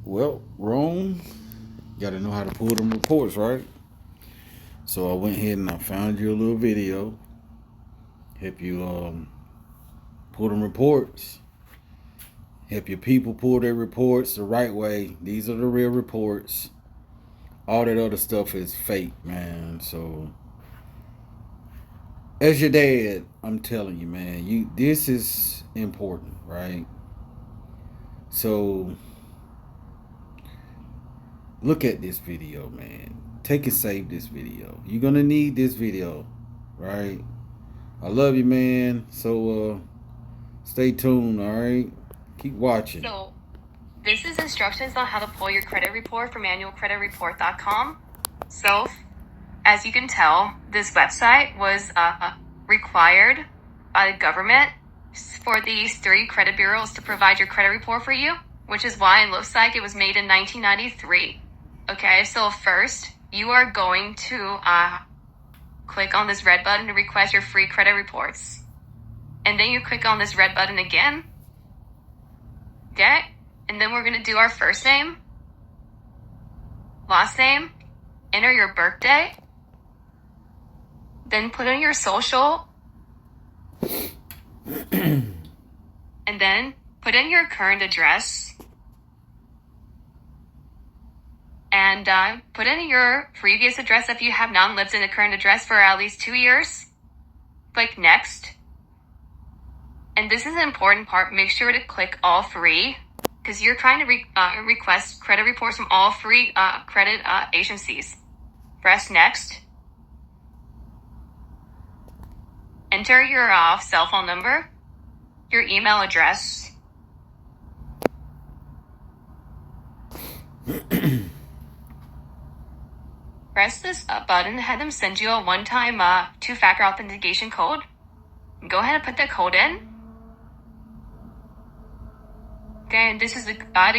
Well, Rome, got to know how to pull them reports, right? So I went ahead and I found you a little video, help you pull them reports, help your people pull their reports the right way. These are the real reports. All that other stuff is fake, man. So as your dad, I'm telling you, man, this is important, right? So look at this video, man. Take and save this video. You're gonna need this video, right? I love you, man. So stay tuned, all right? Keep watching. So this is instructions on how to pull your credit report from annualcreditreport.com. So as you can tell, this website was required by the government for these 3 credit bureaus to provide your credit report for you, which is why it looks like it was made in 1993. Okay, so first you are going to click on this red button to request your free credit reports. And then you click on this red button again. Okay, and then we're going to do our first name, last name, enter your birthday, then put in your social, and then put in your current address, and put in your previous address if you have not lived in the current address for at least 2 years. Click next. And this is an important part. Make sure to click all 3 because you're trying to request credit reports from all 3 credit agencies. Press next. Enter your cell phone number, your email address, press this button, have them send you a one-time 2-factor authentication code. Go ahead and put the code in. Okay, and this is the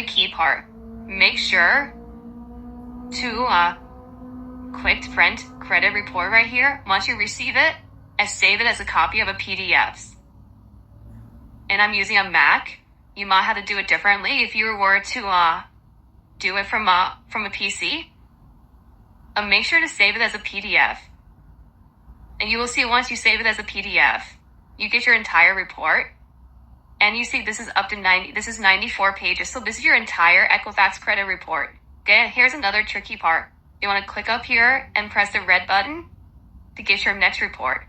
key part. Make sure to click print credit report right here once you receive it and save it as a copy of a PDF. And I'm using a Mac. You might have to do it differently if you were to do it from a PC. Make sure to save it as a PDF. And you will see once you save it as a PDF, you get your entire report. And you see this is up to 94 pages. So this is your entire Equifax credit report. Okay, here's another tricky part. You want to click up here and press the red button to get your next report.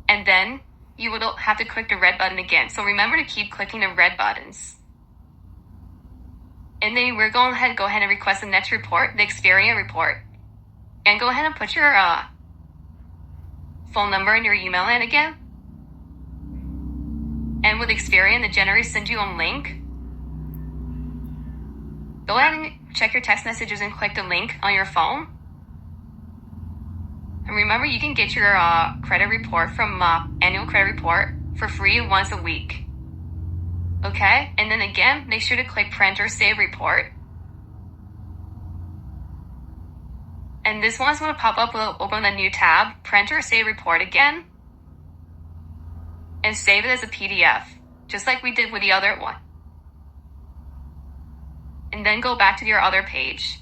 And then you will have to click the red button again. So remember to keep clicking the red buttons. And then we're going to go ahead and request the next report, the Experian report. And go ahead and put your phone number and your email in again. And with Experian, they generally send you a link. Go ahead and check your text messages and click the link on your phone. And remember, you can get your credit report from Annual Credit Report for free once a week. Okay? And then again, make sure to click print or save report. And this one's going to pop up. We'll open a new tab, print or save report again. And save it as a PDF, just like we did with the other one. And then go back to your other page.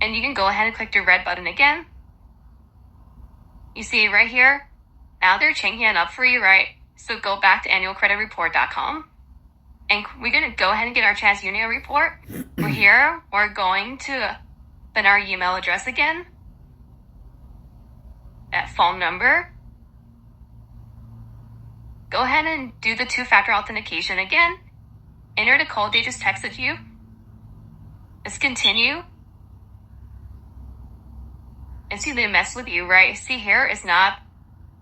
And you can go ahead and click the red button again. You see right here, now they're changing it up for you, right? So go back to annualcreditreport.com. And we're going to go ahead and get our TransUnion report. We're here. We're going to put in our email address again. That phone number. Go ahead and do the 2-factor authentication again. Enter the code they just texted you. Let's continue. And see, they mess with you, right? See here, it's not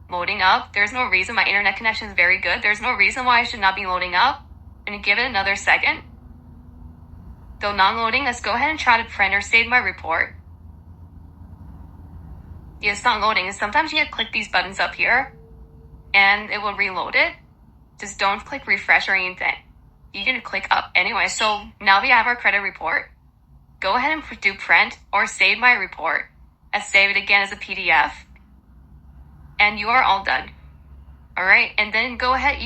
loading up. There's no reason. My internet connection is very good. There's no reason why it should not be loading up. And give it another second. Though not loading, let's go ahead and try to print or save my report. Yeah, it's not loading. And sometimes you have to click these buttons up here and it will reload it. Just don't click refresh or anything. You can click up anyway. So now we have our credit report. Go ahead and do print or save my report and save it again as a PDF. And you are all done. All right. And then go ahead.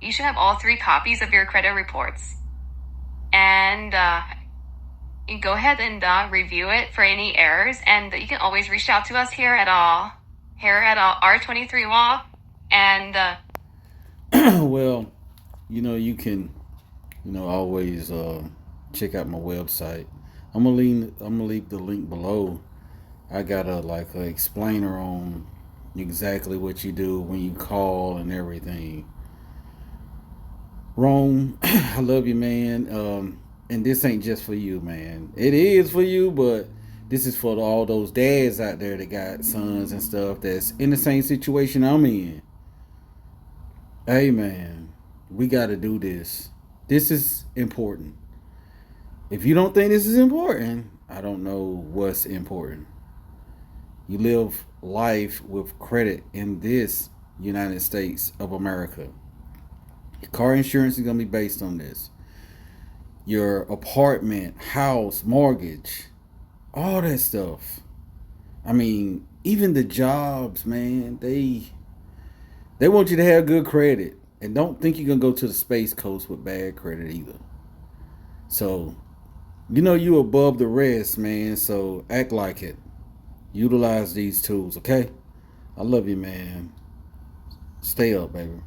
You should have all 3 copies of your credit reports. and you go ahead and review it for any errors, and you can always reach out to us here at R23 Law, and Well, you can, always check out my website. I'm gonna leave the link below. I got a explainer on exactly what you do when you call and everything. Rome, I love you, man. And this ain't just for you, man. It is for you, but this is for all those dads out there that got sons and stuff that's in the same situation I'm in. Hey, man, we got to do this. This is important. If you don't think this is important, I don't know what's important. You live life with credit in this United States of America. Your car insurance is going to be based on this. Your apartment, house, mortgage, all that stuff. I mean, even the jobs, man, they want you to have good credit. And don't think you're going to go to the Space Coast with bad credit either. So, you above the rest, man, so act like it. Utilize these tools, okay? I love you, man. Stay up, baby.